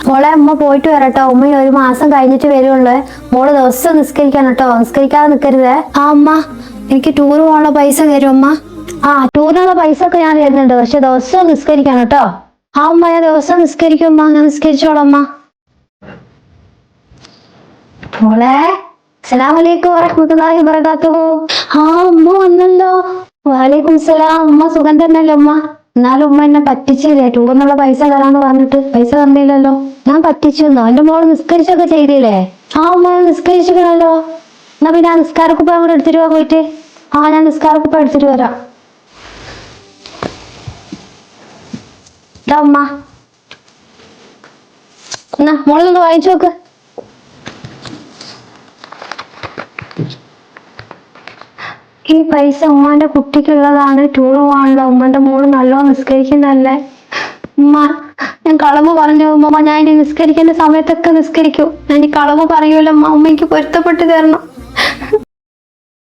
മോളെ അമ്മ പോയിട്ട് വരട്ടോ. ഉമ്മ ഒരു മാസം കഴിഞ്ഞിട്ട് വരുള്ളൂ. മോള് ദിവസം നിസ്കരിക്കണം കേട്ടോ, നിസ്കരിക്കാതെ നിൽക്കരുതേ. ആ അമ്മ, എനിക്ക് ടൂർ പോകാനുള്ള പൈസ തരും അമ്മ. ആ ടൂറിനുള്ള പൈസ ഒക്കെ ഞാൻ തരുന്നുണ്ട്, പക്ഷെ ദിവസം നിസ്കരിക്കണം കേട്ടോ. ആ അമ്മ, ഞാൻ ദിവസം നിസ്കരിക്കും അമ്മ, ഞാൻ നിസ്കരിച്ചോളാം അമ്മ. മോളെ അസ്സലാമലൈക്കും വറഹ്മത്തുള്ളാഹി വബറകാതുഹു. ആ അമ്മ വന്നല്ലോ. വലൈക്കും സലാം. അമ്മ സുഖം തന്നെയല്ലോ അമ്മ? എന്നാലും ഉമ്മ എന്നെ പറ്റിച്ചില്ലേ, ടൂറിനുള്ള പൈസ തരാന്ന് പറഞ്ഞിട്ട് പൈസ തന്നില്ലല്ലോ. ഞാൻ പറ്റിച്ചെന്നോ? എന്റെ മോള് നിസ്കരിച്ചൊക്കെ ചെയ്തില്ലേ? ആ ഉമ്മ നിസ്കരിച്ചിക്കണല്ലോ. എന്നാ പിന്നെ ആ നിസ്കാരക്കുപ്പ അങ്ങോട്ട് എടുത്തിട്ട് പോയിട്ട്. ആ ഞാൻ നിസ്കാരക്കുപ്പ എടുത്തിട്ട് വരാം. ഇതാ ഉമ്മ, എന്നാ മോളൊന്ന് വാങ്ങിച്ചു നോക്ക്. ഈ പൈസ ഉമ്മാന്റെ കുട്ടിക്കുള്ളതാണ്, ടൂർ പോകാനുള്ള. ഉമ്മന്റെ മോള് നല്ലോണം നിസ്കരിക്കുന്നല്ലേ ഉമ്മ. ഞാൻ കളവ് പറഞ്ഞു ഉമ്മ, ഞാൻ ഇനി നിസ്കരിക്കേണ്ട സമയത്തൊക്കെ നിസ്കരിക്കൂ. ഞാൻ ഈ കളവ് പറയൂല ഉമ്മ, ഉമ്മ എനിക്ക് പൊരുത്തപ്പെട്ട് തരണം.